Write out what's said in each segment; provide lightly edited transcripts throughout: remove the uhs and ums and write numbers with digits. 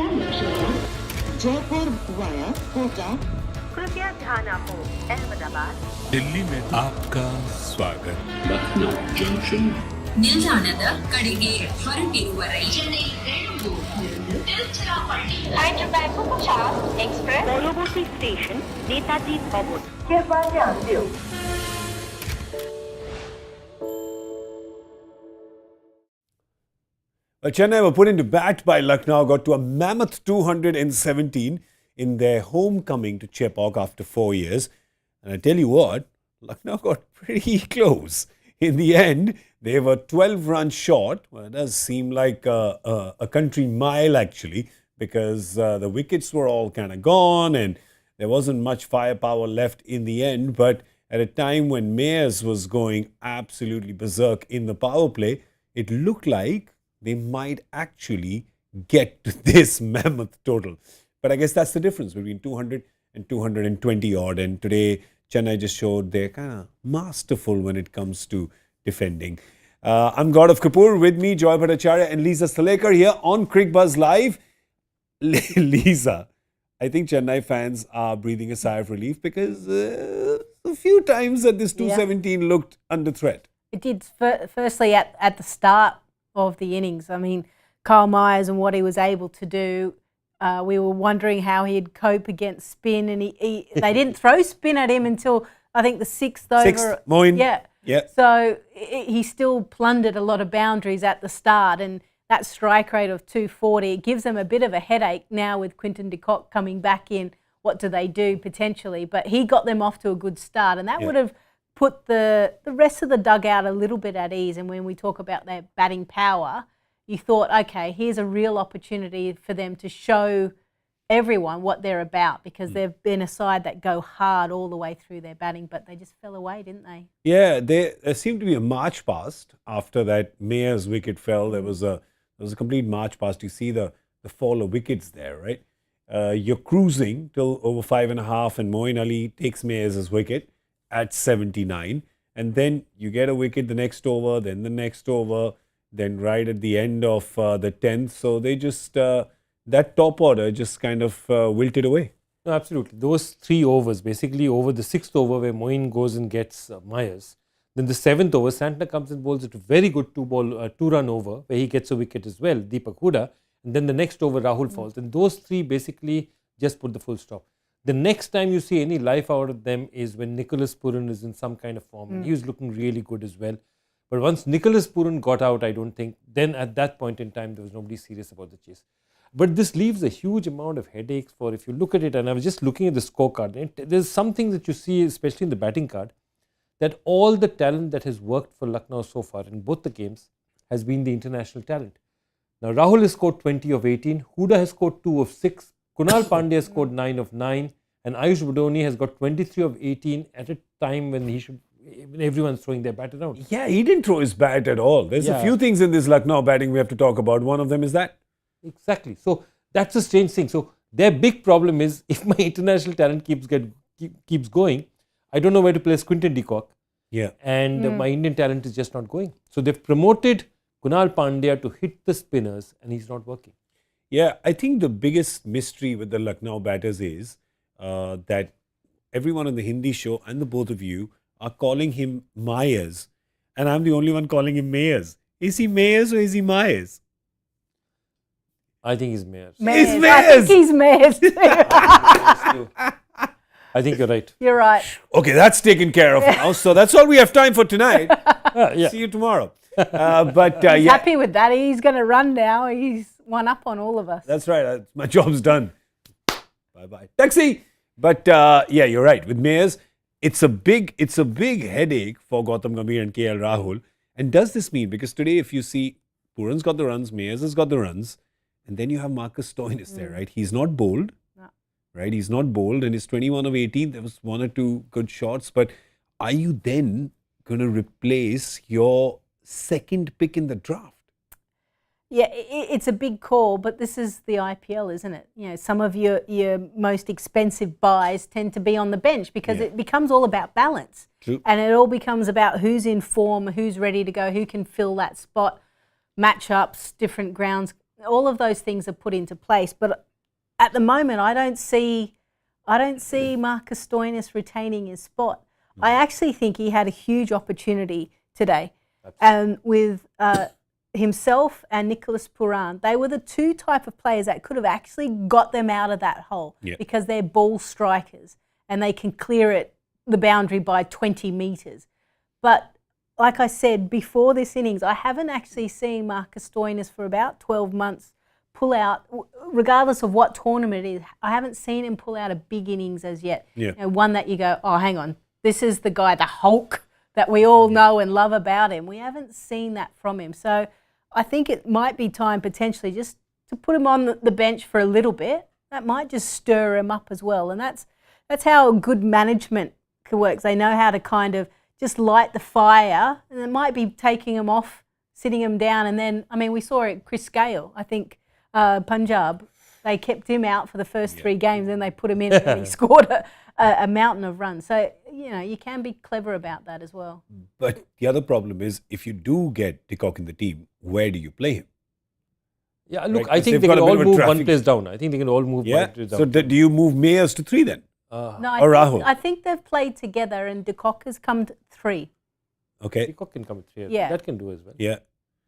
Jaipur via Kota. कृपया ध्यान आपो अहमदाबाद दिल्ली में आपका स्वागत। Lucknow Junction. ನಿಲ್ದಾಣದ ಕಡೆಗೆ ಹೊರಟಿರುವವರೇ Hyderabad Bhattacharjya Express পরবর্তী স্টেশন নেতাজি ভবন। कृपया ध्यान दियो। Chennai were put into bat by Lucknow, got to a mammoth 217 in their homecoming to Chepauk after 4 years. And I tell you what, Lucknow got pretty close. In the end, they were 12 runs short. Well, it does seem like a country mile actually, because the wickets were all kind of gone and there wasn't much firepower left in the end. But at a time when Mayers was going absolutely berserk in the power play, it looked like they might actually get to this mammoth total. But I guess that's the difference between 200 and 220 odd. And today, Chennai just showed they're kind of masterful when it comes to defending. I'm Gaurav Kapur, with me, Joy Bhattacharjya and Lisa Sthalekar here on Cricbuzz Live. Lisa, I think Chennai fans are breathing a sigh of relief because a few times that this 217 looked under threat. It did, firstly at the start of the innings. I mean, Kyle Myers and what he was able to do, we were wondering how he'd cope against spin, and they didn't throw spin at him until I think the sixth over. Moin. Yeah. So he still plundered a lot of boundaries at the start, and that strike rate of 240, it gives them a bit of a headache now with Quinton de Kock coming back in. What do they do potentially? But he got them off to a good start, and that would have put the rest of the dugout a little bit at ease. And when we talk about their batting power, you thought, okay, here's a real opportunity for them to show everyone what they're about, because they've been a side that go hard all the way through their batting, but they just fell away, didn't they? Yeah, there seemed to be a march past after that Mayer's wicket fell. There was a complete march past. You see the fall of wickets there, right? You're cruising till over 5.5, and Moeen Ali takes Mayer's wicket at 79, and then you get a wicket the next over, then the next over, then right at the end of the 10th. So they just, that top order just kind of wilted away. No, absolutely. Those 3 overs, basically over the 6th over where Moeen goes and gets Myers. Then the 7th over, Santner comes and bowls it a very good 2-run over where he gets a wicket as well, Deepak Hooda. And then the next over, Rahul falls. And those 3 basically just put the full stop. The next time you see any life out of them is when Nicholas Pooran is in some kind of form. And he was looking really good as well. But once Nicholas Pooran got out, I don't think, then at that point in time, there was nobody serious about the chase. But this leaves a huge amount of headaches for, if you look at it, and I was just looking at the scorecard, there's something that you see, especially in the batting card, that all the talent that has worked for Lucknow so far in both the games has been the international talent. Now, Rahul has scored 20 of 18, Hooda has scored 2 of 6, Kunal Pandya has scored 9 of 9, and Ayush Badoni has got 23 of 18 at a time when when everyone's throwing their bat around. Yeah, he didn't throw his bat at all. There's a few things in this Lucknow batting we have to talk about. One of them is that. Exactly. So that's a strange thing. So their big problem is, if my international talent keeps going, I don't know where to place Quinton de Kock. Yeah. And my Indian talent is just not going. So they've promoted Kunal Pandya to hit the spinners, and he's not working. Yeah, I think the biggest mystery with the Lucknow batters is that everyone on the Hindi show and the both of you are calling him Myers, and I'm the only one calling him Mayers. Is he Mayers or is he Myers? I think he's Mayers. He's Mayers. I think he's Mayers too. I think you're right. You're right. Okay, that's taken care of now. So that's all we have time for tonight. See you tomorrow. He's happy with that. He's going to run now. He's one up on all of us. That's right. My job's done. Bye-bye. Taxi. But yeah, you're right. With Mayers, it's a big headache for Gautam Gambhir and KL Rahul. And does this mean, because today if you see Pooran's got the runs, Mayers has got the runs, and then you have Marcus Stoinis there, right? He's not bowled, right? He's not bowled, and he's 21 of 18. There was 1 or 2 good shots, but are you then going to replace your second pick in the draft? Yeah, it's a big call, but this is the IPL, isn't it? You know, some of your most expensive buys tend to be on the bench because it becomes all about balance. True. And it all becomes about who's in form, who's ready to go, who can fill that spot, matchups, different grounds all of those things are put into place. But at the moment, I don't see Marcus Stoinis retaining his spot. I actually think he had a huge opportunity today, and with himself and Nicholas Puran, they were the two type of players that could have actually got them out of that hole because they're ball strikers and they can clear the boundary by 20 metres. But like I said, before this innings, I haven't actually seen Marcus Stoinis for about 12 months pull out, regardless of what tournament it is, I haven't seen him pull out a big innings as yet. Yeah. You know, one that you go, oh, hang on, this is the guy, the Hulk that we all know and love about him. We haven't seen that from him. So I think it might be time potentially just to put him on the bench for a little bit. That might just stir him up as well. And that's how good management works. They know how to kind of just light the fire, and it might be taking him off, sitting him down. And then, I mean, we saw it, Chris Gale, I think, Punjab, they kept him out for the first 3 games, then they put him in and he scored a mountain of runs. So, you know, you can be clever about that as well. But the other problem is, if you do get de Kock in the team, where do you play him? Yeah, look, Right, I 'cause think they've they got can a bit all of a move traffic- one place down. I think they can all move one place down. So do you move Mayers to 3 then? No, Or Rahul? I think they've played together and de Kock has come to 3. Okay. Peacock can come at 3. Yeah. That can do as well. Yeah.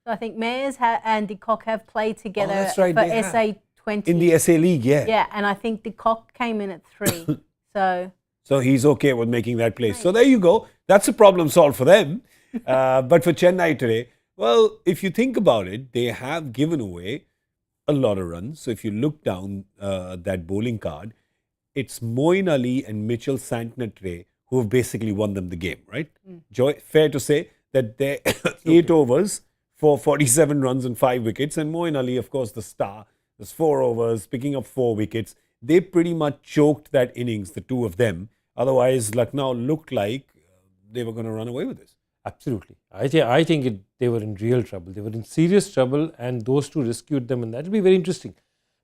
So I think Mayers and de Kock have played together that's right, for they have. SA20. In the SA League, yeah. Yeah, and I think de Kock came in at 3. So So he's okay with making that place. So there you go. That's a problem solved for them. But for Chennai today, well, if you think about it, they have given away a lot of runs. So if you look down that bowling card, it's Moeen Ali and Mitchell Santner who have basically won them the game, right? Joy, fair to say that they're 8 overs for 47 runs and 5 wickets. And Moeen Ali, of course, the star, was 4 overs, picking up 4 wickets. They pretty much choked that innings, the two of them. Otherwise, Lucknow looked like they were going to run away with this. Absolutely. I think they were in real trouble. They were in serious trouble, and those two rescued them, and that will be very interesting.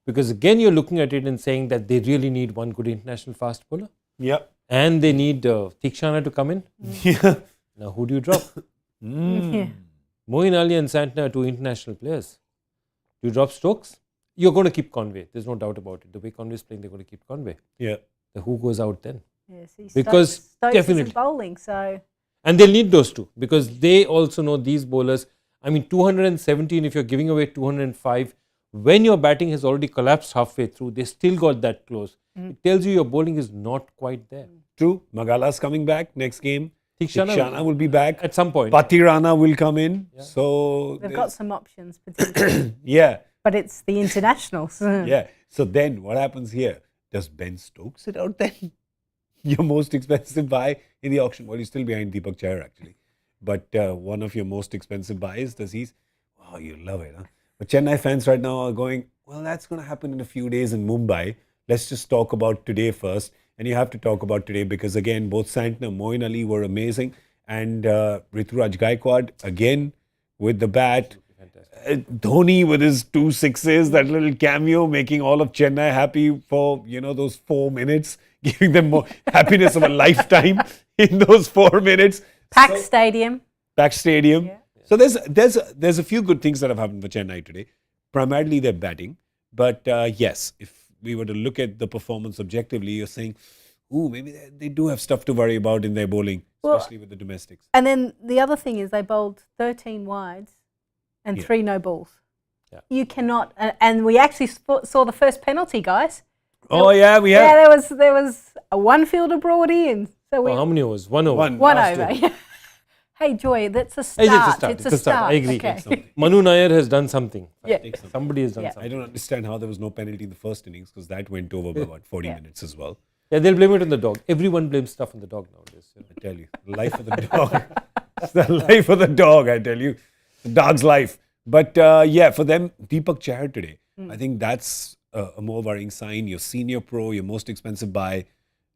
Because again, you're looking at it and saying that they really need one good international fast bowler. Yeah. And they need Thikshana to come in. Yeah. Now, who do you drop? yeah. Moeen Ali and Santner are 2 international players. Do you drop Stokes? You're going to keep Conway. There's no doubt about it. The way Conway is playing, they're going to keep Conway. Yeah. So who goes out then? Yes, Because Stokes definitely. isn't bowling, so And they'll need those two because they also know these bowlers. I mean, 217, if you're giving away 205, when your batting has already collapsed halfway through, they still got that close. It tells you your bowling is not quite there. True. Magala's coming back next game. Thikshana will be back. at some point. Patirana will come in. So they've got some options potentially. yeah. But it's the internationals. Yeah. So then what happens here? Does Ben Stokes sit out then? Your most expensive buy in the auction. Well, he's still behind Deepak Chahar actually. But one of your most expensive buys, does he's? Oh, you love it, huh? But Chennai fans right now are going, well, that's going to happen in a few days in Mumbai. Let's just talk about today first. And you have to talk about today because, again, both Santner and Moeen Ali were amazing. And Rituraj Gaikwad, again, with the bat. Dhoni with his 2 sixes, that little cameo, making all of Chennai happy for, those 4 minutes, giving them more happiness of a lifetime in those 4 minutes. Packed stadium. Packed stadium. Yeah. So there's a few good things that have happened for Chennai today. Primarily their batting. But yes, if we were to look at the performance objectively, you're saying, ooh, maybe they do have stuff to worry about in their bowling, especially with the domestics. And then the other thing is they bowled 13 wides and 3 no balls. Yeah. You cannot, and we actually saw the first penalty, guys. Oh, yeah, we have. Yeah, there was a 1 fielder brought in. So we How many overs? 1 over. One. one last over. over. Hey, Joy, that's a It's start. It's a start. I agree. Okay. Manu Nair has done something. Yeah. Somebody has done Yeah. I something. don't understand how there was no penalty in the first innings because that went over by about 40 minutes as well. Yeah, they'll blame it on the dog. Everyone blames stuff on the dog nowadays. I tell you, the life of the dog. It's the life of the dog, I tell you. The dog's life. But yeah, for them, Deepak Chahar today, I think that's a more worrying sign. Your senior pro, your most expensive buy,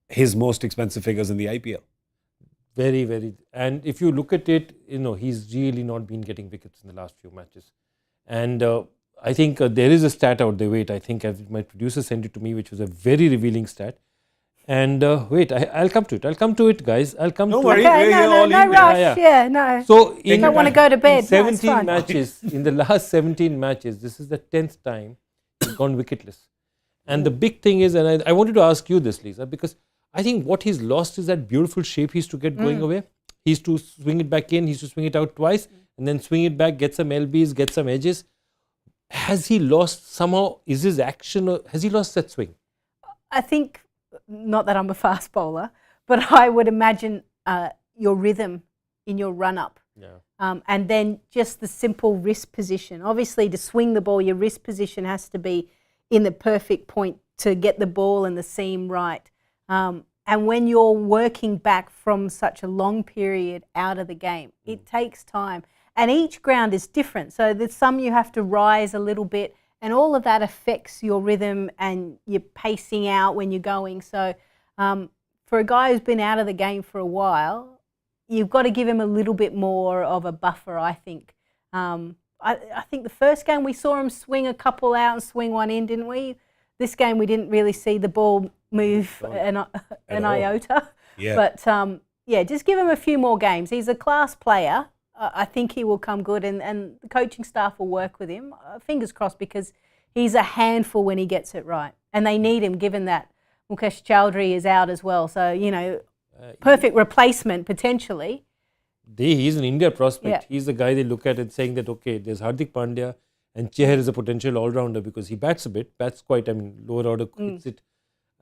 his most expensive figures in the IPL. Very, very. And if you look at it, he's really not been getting wickets in the last few matches. And I think there is a stat out there. Wait, I think my producer sent it to me, which was a very revealing stat. And wait, I'll come to it. I'll come to it, guys. I'll come Don't to worry. it. Okay, You're no all in there. rush. Yeah, no. So don't want to go to bed. In No, it's 17 fine. matches, in the last 17 matches, this is the 10th time he's gone wicketless. And the big thing is, and I wanted to ask you this, Lisa, because I think what he's lost is that beautiful shape he used to get going away. He used to swing it back in, he used to swing it out twice, and then swing it back, get some LBs, get some edges. Has he lost somehow, is his action, or has he lost that swing? I think, not that I'm a fast bowler, but I would imagine your rhythm in your run-up. Yeah. And then just the simple wrist position. Obviously, to swing the ball, your wrist position has to be in the perfect point to get the ball and the seam right. And when you're working back from such a long period out of the game, it takes time. And each ground is different. So there's some you have to rise a little bit, and all of that affects your rhythm and your pacing out when you're going. So for a guy who's been out of the game for a while, you've got to give him a little bit more of a buffer, I think. I think the first game we saw him swing a couple out and swing one in, didn't we? This game we didn't really see the ball move an iota. Yeah. But yeah, just give him a few more games. He's a class player. I think he will come good, and the coaching staff will work with him. Fingers crossed, because he's a handful when he gets it right. And they need him, given that Mukesh Chowdhury is out as well. So, you know, perfect replacement potentially. He's an India prospect. Yeah. He's the guy they look at and saying that, okay, there's Hardik Pandya, and Chahar is a potential all-rounder because he bats a bit, bats quite, lower order, hits it.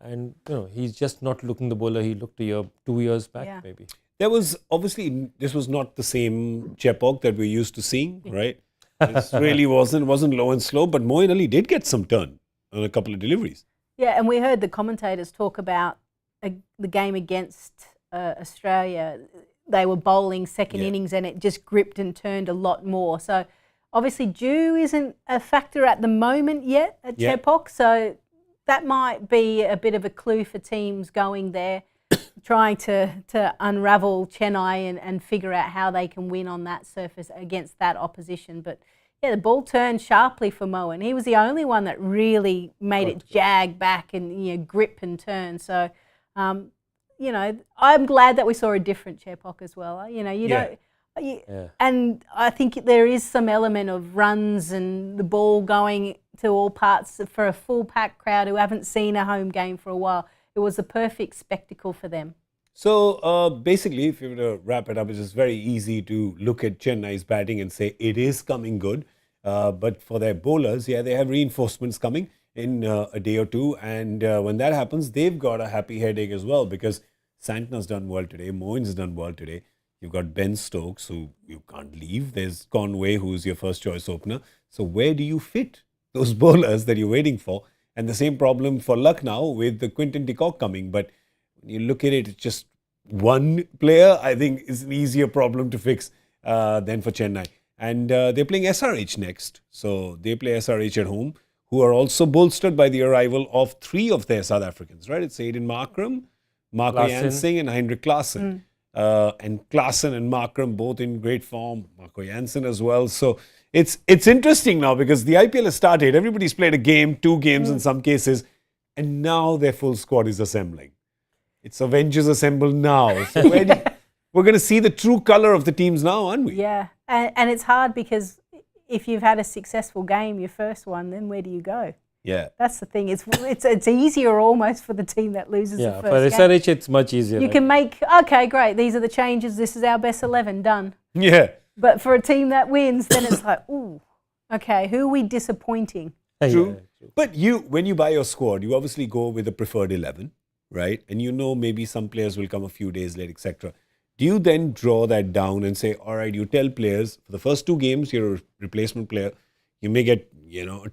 And, you know, he's just not looking the bowler he looked 2 years back, maybe. There was obviously, this was not the same Chepauk that we're used to seeing, right? This really wasn't low and slow, but Moeen Ali did get some turn on a couple of deliveries. Yeah, and we heard the commentators talk about the game against Australia. They were bowling second innings and it just gripped and turned a lot more. So obviously dew isn't a factor at the moment yet at Chepauk, so that might be a bit of a clue for teams going there, trying to unravel Chennai and figure out how they can win on that surface against that opposition. But yeah, the ball turned sharply for Moeen. He was the only one that really made it jag back and grip and turn. So, I'm glad that we saw a different Chepauk as well. And I think there is some element of runs and the ball going to all parts for a full pack crowd who haven't seen a home game for a while. It was a perfect spectacle for them. So basically, if you were to wrap it up, it's just very easy to look at Chennai's batting and say it is coming good. But for their bowlers, they have reinforcements coming in a day or two. And when that happens, they've got a happy headache as well, because Santner's done well today. Moeen's done well today. You've got Ben Stokes, who you can't leave. There's Conway, who's your first choice opener. So where do you fit those bowlers that you're waiting for? And the same problem for Lucknow with the Quinton de Kock coming. But when you look at it, it's just one player, I think, is an easier problem to fix than for Chennai. And they're playing SRH next. So they play SRH at home, who are also bolstered by the arrival of 3 of their South Africans, right? It's Aiden Markram, Marco Jansen and Heinrich Klaassen. And Klaassen and Markram both in great form, Marco Jansen as well. So it's interesting now, because the IPL has started. Everybody's played a game, 2 games in some cases, and now their full squad is assembling. It's Avengers assembled now. So we're going to see the true colour of the teams now, aren't we? Yeah, and it's hard, because if you've had a successful game, your first one, then where do you go? Yeah. That's the thing. It's easier almost for the team that loses the first for game. SRH it's much easier. You can make, okay, great, these are the changes, this is our best 11, done. Yeah. But for a team that wins, then it's like, ooh, okay, who are we disappointing? True. But when you buy your squad, you obviously go with a preferred 11, right? And maybe some players will come a few days late, etc. Do you then draw that down and say, all right, you tell players, for the first 2 games, you're a replacement player, you may get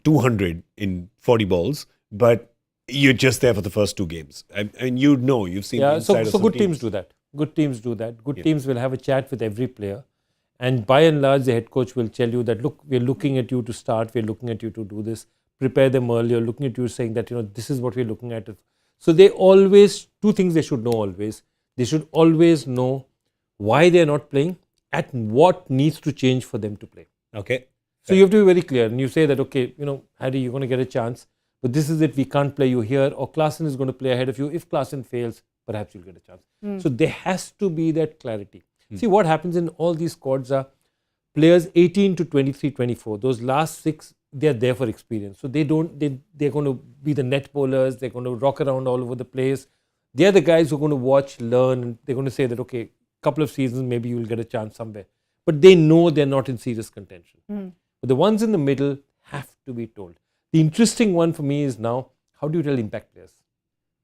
200 in 40 balls, but you're just there for the first 2 games. And you've seen the inside of some good teams do that. Good teams do that. Good teams will have a chat with every player. And by and large, the head coach will tell you that, look, we're looking at you to start, we're looking at you to do this, prepare them earlier, looking at you saying that, this is what we're looking at. So they always, 2 things they should know always. They should always know why they're not playing and what needs to change for them to play. Okay. So you have to be very clear, and you say that, okay, Harry, you're going to get a chance, but this is it, we can't play you here, or Klaasen is going to play ahead of you. If Klaasen fails, perhaps you'll get a chance. So there has to be that clarity. See, what happens in all these squads are players 18 to 23, 24. Those last 6, they're there for experience. So they're going to be the net bowlers. They're going to rock around all over the place. They're the guys who are going to watch, learn, and they're going to say that, okay, couple of seasons, maybe you'll get a chance somewhere. But they know they're not in serious contention. But the ones in the middle have to be told. The interesting one for me is now, how do you tell impact players?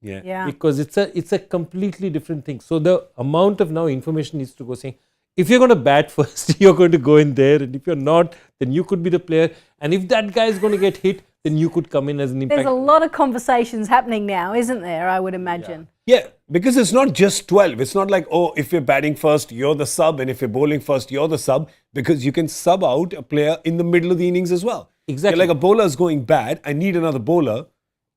Yeah. Because it's a completely different thing. So the amount of now information needs to go saying, if you're going to bat first, you're going to go in there. And if you're not, then you could be the player. And if that guy is going to get hit, then you could come in as an impact There's a player. lot of conversations happening now, isn't there, I would imagine? Yeah, because it's not just 12. It's not like, oh, if you're batting first, you're the sub. And if you're bowling first, you're the sub. Because you can sub out a player in the middle of the innings as well. Exactly. Like a bowler is going bad. I need another bowler.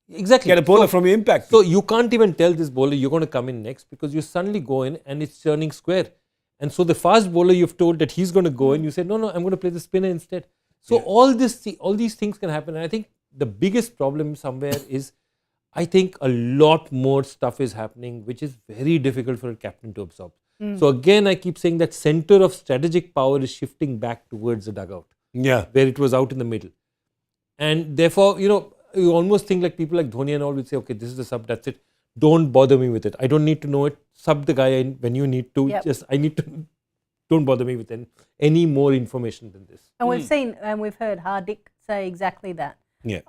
Exactly. Get a bowler from your impact. So you can't even tell this bowler you're going to come in next, because you suddenly go in and it's turning square. And so the fast bowler, you've told that he's going to go in. You say, no, I'm going to play the spinner instead. So all these things can happen. And I think the biggest problem somewhere is, I think a lot more stuff is happening, which is very difficult for a captain to absorb. So again, I keep saying that center of strategic power is shifting back towards the dugout, Yeah. where it was out in the middle. And therefore, you almost think like people like Dhoni and all would say, okay, this is the sub, that's it. Don't bother me with it. I don't need to know it. Sub the guy when you need to. Yep. Don't bother me with any more information than this. And we've seen and we've heard Hardik say exactly that. Yeah.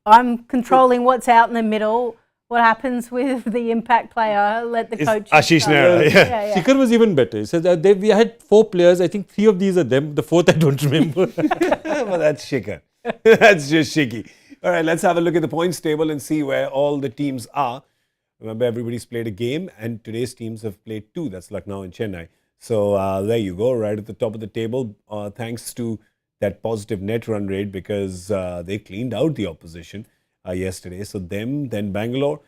I'm controlling what's out in the middle. What happens with the impact player? Let the It's coach. Ashish Nehra, yeah. Shikhar was even better. He says we had 4 players. I think 3 of these are them. The 4th I don't remember. Well, that's Shikhar. That's just shaky. All right, let's have a look at the points table and see where all the teams are. Remember, everybody's played a game, and today's teams have played 2. That's Lucknow and Chennai. So there you go, right at the top of the table, thanks to that positive net run rate, because they cleaned out the opposition yesterday. So them, then Bangalore,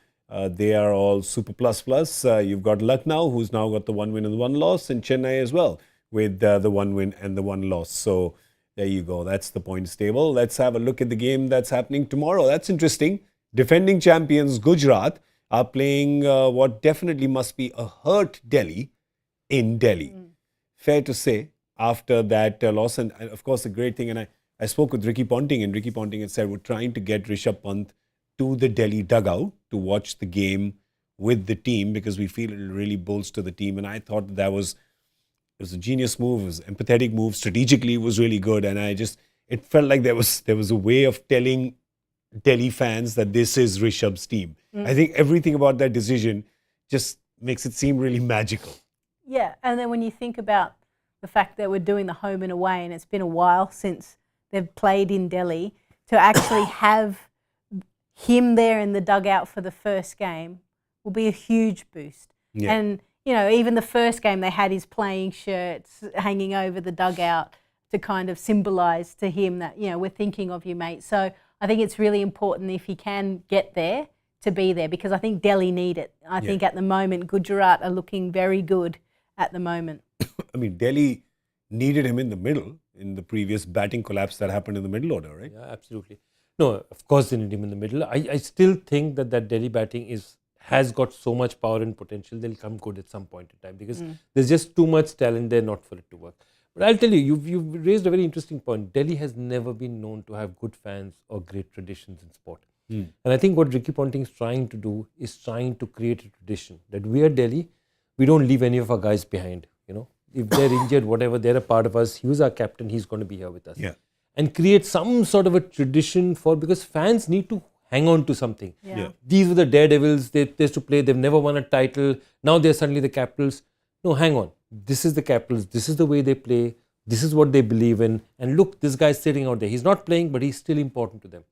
they are all super plus. You've got Lucknow, who's now got the 1 win and 1 loss, and Chennai as well with the 1 win and the 1 loss. So there you go. That's the points table. Let's have a look at the game that's happening tomorrow. That's interesting. Defending champions Gujarat are playing what definitely must be a hurt Delhi in Delhi. Fair to say, after that loss. And of course, the great thing, and I spoke with Ricky Ponting, and Ricky Ponting had said, we're trying to get Rishabh Pant to the Delhi dugout to watch the game with the team, because we feel it'll really bolster the team. And I thought that was a genius move. It was an empathetic move. Strategically, it was really good. And it felt like there was a way of telling Delhi fans that this is Rishabh's team. I think everything about that decision just makes it seem really magical. Yeah, and then when you think about the fact that we're doing the home and away, and it's been a while since they've played in Delhi, to actually have him there in the dugout for the first game will be a huge boost. Yeah. And, even the first game, they had his playing shirts hanging over the dugout to kind of symbolise to him that, we're thinking of you, mate. So I think it's really important, if he can get there, to be there, because I think Delhi need it. I think at the moment, Gujarat are looking very good at the moment. I mean, Delhi needed him in the middle in the previous batting collapse that happened in the middle order, right? Yeah, absolutely. No, of course they need him in the middle. I still think that Delhi batting has got so much power and potential. They'll come good at some point in time, because there's just too much talent there not for it to work. But I'll tell you, you've raised a very interesting point. Delhi has never been known to have good fans or great traditions in sport. And I think what Ricky Ponting is trying to do is trying to create a tradition that we are Delhi, we don't leave any of our guys behind. If they're injured, whatever, they're a part of us. He's our captain. He's going to be here with us. Yeah. And create some sort of a tradition because fans need to hang on to something. Yeah. These were the daredevils. They used to play. They've never won a title. Now they're suddenly the capitals. No, hang on. This is the capitals. This is the way they play. This is what they believe in. And look, this guy's sitting out there. He's not playing, but he's still important to them.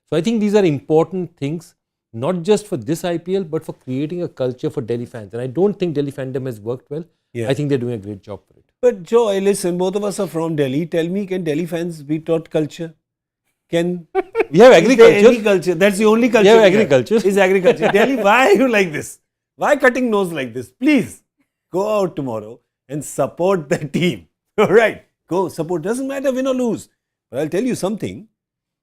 So I think these are important things, not just for this IPL, but for creating a culture for Delhi fans. And I don't think Delhi fandom has worked well. Yeah. I think they're doing a great job for it. But Joy, listen, both of us are from Delhi. Tell me, can Delhi fans be taught culture? Can We have is there agriculture. any culture? That's the only culture. Yeah, we have, agriculture. is agriculture. Delhi, why are you like this? Why cutting nose like this? Please go out tomorrow and support the team. All right, go support. Doesn't matter win or lose. But I'll tell you something.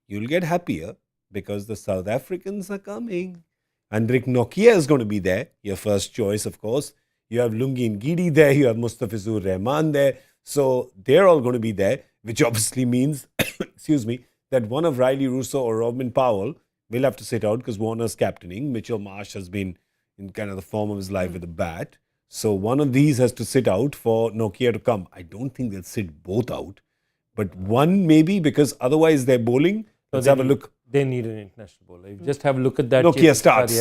You'll get happier because the South Africans are coming. Andrik Nokia is going to be there, your first choice, of course. You have Lungi Ngidi there, you have Mustafizur Rahman there. So they're all going to be there, which obviously means, excuse me, that one of Riley Russo or Robin Powell will have to sit out because Warner's captaining. Mitchell Marsh has been in kind of the form of his life with a bat. So one of these has to sit out for Nokia to come. I don't think they'll sit both out, but one maybe, because otherwise they're bowling. Let's have a look. They need an international bowler. You just have a look at that. Nokia starts.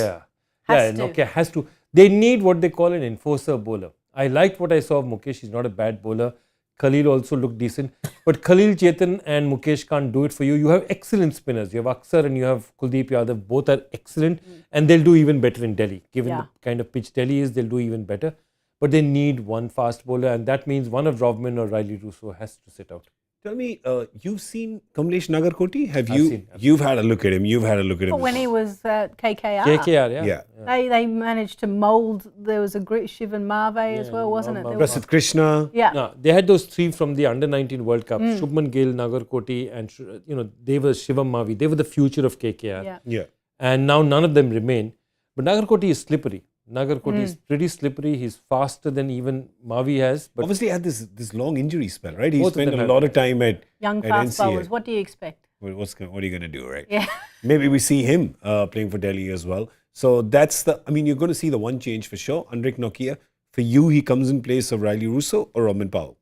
Nokia has to. They need what they call an enforcer bowler. I liked what I saw of Mukesh. He's not a bad bowler. Khalil also looked decent. But Khalil, Chetan and Mukesh can't do it for you. You have excellent spinners. You have Aksar and you have Kuldeep Yadav. Both are excellent. And they'll do even better in Delhi. Given the kind of pitch Delhi is, they'll do even better. But they need one fast bowler. And that means one of Robman or Riley Russo has to sit out. Tell me, you've seen Kamlesh Nagarkoti? Have I've you? seen. You've had a look at him. You've had a look at him. But when he was at KKR. KKR, yeah. They managed to mould. There was a great Shivan Marve as well, wasn't it? There was- Prasidh Krishna. Yeah. No, they had those three from the under-19 World Cup. Shubman Gill, Nagarkoti and, they were Shivam Mavi. They were the future of KKR. Yeah. Yeah. And now none of them remain. But Nagarkoti is slippery. Nagarkoti is pretty slippery. He's faster than even Mavi has. But Obviously had this long injury spell, right? He Both of spent them a have lot of time at Young at fast NCA. bowlers. What do you expect? What are you going to do, right? Yeah. Maybe we see him playing for Delhi as well. So that's you're going to see the one change for sure. Andrik Nokia. For you, he comes in place of Riley Russo or Robin Powell?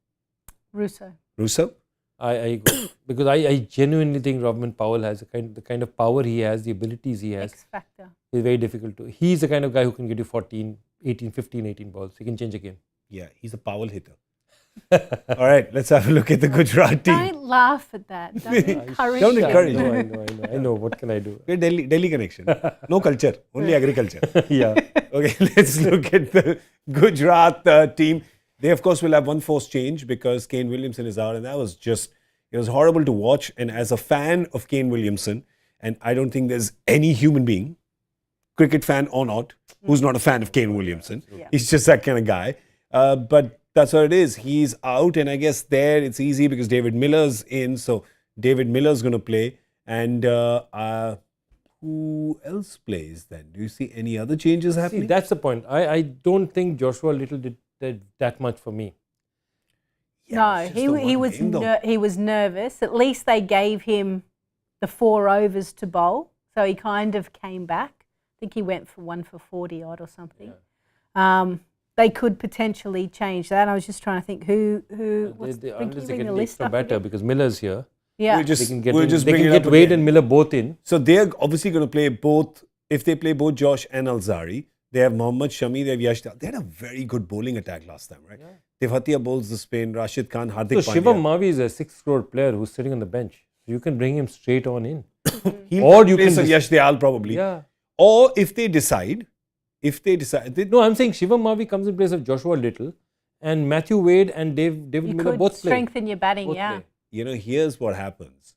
Russo. Russo? I go, because I genuinely think Robman Powell has the kind of power he has, the abilities he has. X factor. Is very difficult to. He's the kind of guy who can get you 14, 18, 15, 18 balls. He can change a game. Yeah, he's a Powell hitter. All right, let's have a look at the Gujarat team. Don't laugh at that. Don't encourage Don't it. encourage I know. What can I do? We're Delhi connection. No culture, only agriculture. Yeah. Okay, let's look at the Gujarat team. They, of course, will have one forced change because Kane Williamson is out, and that was it was horrible to watch. And as a fan of Kane Williamson, and I don't think there's any human being, cricket fan or not, who's not a fan of Kane Williamson. Yeah. He's just that kind of guy. But that's what it is. He's out, and I guess there it's easy because David Miller's in, so David Miller's going to play. And who else plays then? Do you see any other changes happening? See, that's the point. I don't think Joshua Little did that much for me. No, he was nervous. At least they gave him the 4 overs to bowl, so he kind of came back. I think he went for 1 for 40 odd or something. Yeah. They could potentially change that. I was just trying to think who Unless they bring get the an list extra up batter again? because Miller's here. Yeah, We'll They can get Wade and Miller both in. So they're obviously going to play both. If they play both Josh and Alzari, they have Mohammad Shami, they have Yash. They had a very good bowling attack last time, right? Tewatia bowls the spin, Rashid Khan, Hardik So Pandya. Shivam Mavi is a 6 crore player who's sitting on the bench. You can bring him straight on in. He'll Or play you can some dis- Yash Dayal probably. Yeah. Or if they decide, No, I'm saying Shivam Mavi comes in place of Joshua Little and Matthew Wade and David you Miller could both play. strengthen your batting. Both Yeah, play. here's what happens,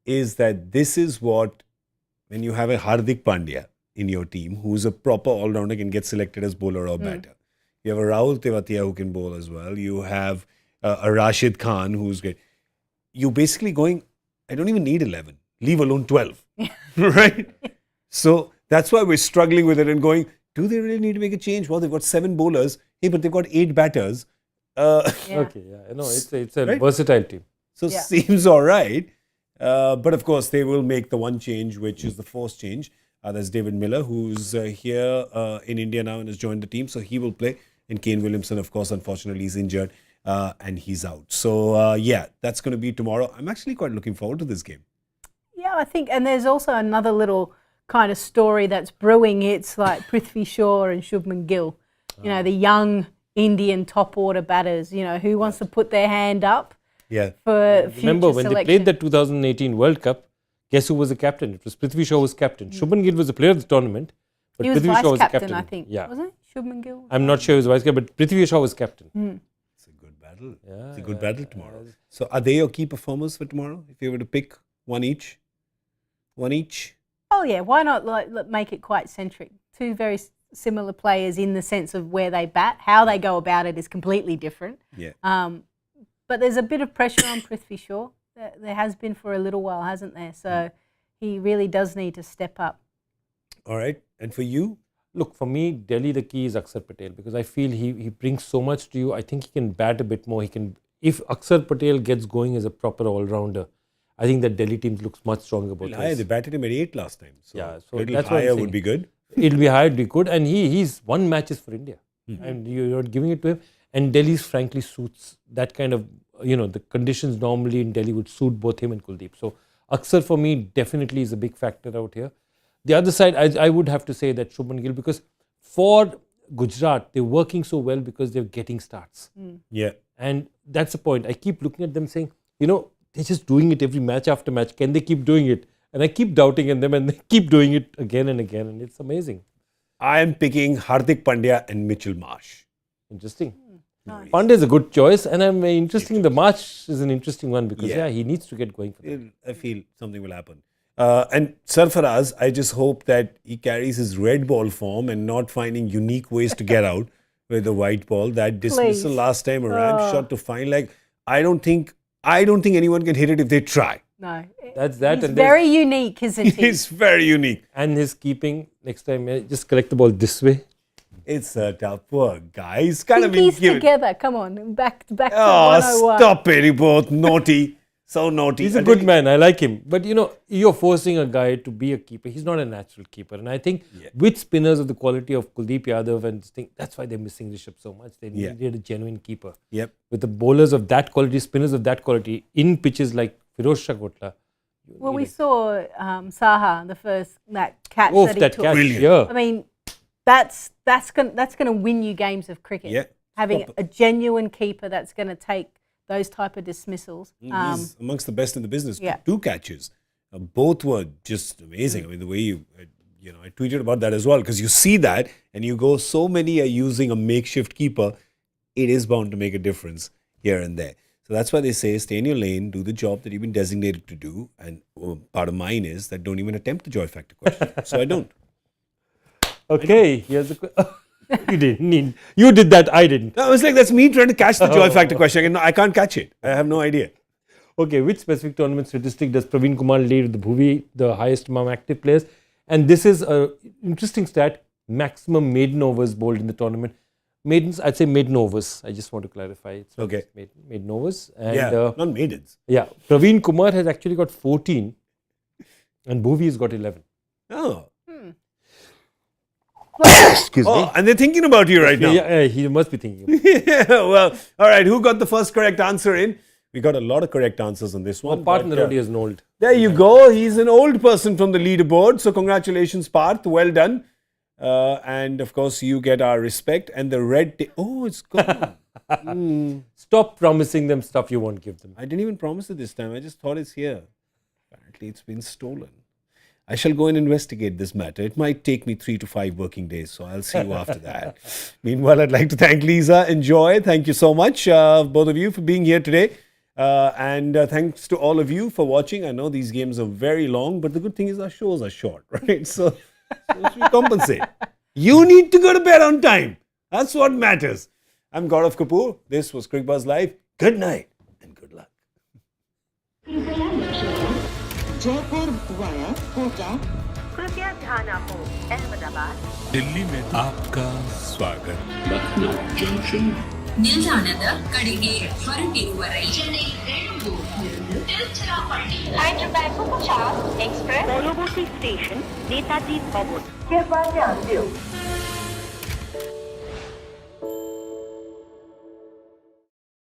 is that this is what, when you have a Hardik Pandya in your team, who's a proper all-rounder, can get selected as bowler or batter. You have a Rahul Tewatia who can bowl as well. You have a Rashid Khan who's great. You're basically going, I don't even need 11, leave alone 12, right? So that's why we're struggling with it and going, do they really need to make a change? Well, they've got 7 bowlers. Hey, but they've got 8 batters. Okay, yeah. No, it's a Right? versatile team. So seems all right. But of course, they will make the one change, which is the forced change. That's David Miller, who's here in India now and has joined the team. So he will play. And Kane Williamson, of course, unfortunately, is injured and he's out. So, that's going to be tomorrow. I'm actually quite looking forward to this game. yeah. I think, and there's also another little kind of story that's brewing. It's like Prithvi Shaw and Shubman Gill. The young Indian top order batters. Who wants to put their hand up? Yeah. For future Remember, when selection. they played the 2018 World Cup, guess who was the captain? It was Prithvi Shaw was captain. Shubman Gill was the player of the tournament. But He was Prithvi vice Shaw was the captain, captain. I think. Yeah. Wasn't it? Shubman Gill? I'm not sure he was vice captain, but Prithvi Shaw was captain. It's a good battle. It's a good battle tomorrow. So are they your key performers for tomorrow? If you were to pick one each? One each? Oh yeah, why not make it quite centric? 2 very similar players in the sense of where they bat. How they go about it is completely different. Yeah. But there's a bit of pressure on Prithvi Shaw. There has been for a little while, hasn't there? So he really does need to step up. All right. And for you? Look, for me, Delhi, the key is Akshar Patel because I feel he brings so much to you. I think he can bat a bit more. If Akshar Patel gets going as a proper all-rounder, I think that Delhi team looks much stronger both ways. They batted him at 8 last time. So, Yeah, so little that's what I'm higher saying. would be good. It'll be higher, it'll be good. And he's won matches for India. And you're giving it to him. And Delhi's frankly suits that kind of, the conditions normally in Delhi would suit both him and Kuldeep. So Akshar for me definitely is a big factor out here. The other side, I would have to say that Shubman Gill, because for Gujarat, they're working so well because they're getting starts. Yeah. And that's the point. I keep looking at them saying, they're just doing it every match after match. Can they keep doing it? And I keep doubting in them and they keep doing it again and again. And it's amazing. I am picking Hardik Pandya and Mitchell Marsh. Interesting. Nice. Pandya is a good choice. And I'm interesting. The Marsh is an interesting one because, he needs to get going for that. I feel something will happen. And Sarfaraz, I just hope that he carries his red ball form and not finding unique ways to get out with the white ball. That dismissal Please. last time, a ramp shot to fine. I don't think anyone can hit it if they try. No. That's that. He's and very unique, isn't he? It's very unique. And his keeping, next time, just collect the ball this way. It's a tough poor guy. He's kind of Pinkies been given. together. Come on. Back to Oh, 101. stop it. You both naughty. So naughty. He's a good man. I like him. But, you're forcing a guy to be a keeper. He's not a natural keeper. And I think with spinners of the quality of Kuldeep Yadav and this thing, that's why they're missing Rishabh so much. They needed a genuine keeper. Yep. With the bowlers of that quality, spinners of that quality, in pitches like Firoz Shah Kotla. Well, we saw Saha, that catch Oh, that he that took. catch. Brilliant. Yeah. I mean, that's going to win you games of cricket. Yeah. Having a genuine keeper that's going to take those type of dismissals. He's amongst the best in the business. Yeah. 2 catches. Both were just amazing. I mean, the way I tweeted about that as well, because you see that and you go, so many are using a makeshift keeper. It is bound to make a difference here and there. So that's why they say, stay in your lane, do the job that you've been designated to do. And part of mine is that don't even attempt the joy factor question. So I don't. Okay, here's the question. You did that, I didn't. No, I was like, that's me trying to catch the joy factor question. I can't catch it. I have no idea. Okay, which specific tournament statistic does Praveen Kumar lead with the Bhuvi, the highest among active players? And this is an interesting stat, maximum maiden overs bowled in the tournament. Maidens, I'd say maiden overs. I just want to clarify. It's not Okay. just maiden overs. And, Not maidens. Yeah, Praveen Kumar has actually got 14 and Bhuvi has got 11. Oh. Excuse me. Oh, and they're thinking about you right now. Yeah, he must be thinking. Yeah, well, all right. Who got the first correct answer in? We got a lot of correct answers on this one. Part in the but, road is an old. There you go. He's an old person from the leaderboard. So congratulations, Parth. Well done. And of course, you get our respect. And the red... oh, it's gone. Stop promising them stuff you won't give them. I didn't even promise it this time. I just thought it's here. Apparently, it's been stolen. I shall go and investigate this matter. It might take me 3 to 5 working days, so I'll see you after that. Meanwhile, I'd like to thank Lisa and Joy. Thank you so much, both of you, for being here today. And thanks to all of you for watching. I know these games are very long, but the good thing is our shows are short, right? So we compensate. You need to go to bed on time. That's what matters. I'm Gaurav Kapur. This was Cricbuzz Live. Good night and good luck. Jaipur via Kota. कृपया ध्यान आपको अहमदाबाद दिल्ली में आपका स्वागत ನಿಲ್ದಾಣದ ಕಡೆಗೆ ಹೊರಟಿರುವರೈ Hyderabad Superfast Express পরবর্তী station Netaji ভবন कृपया ध्यान दें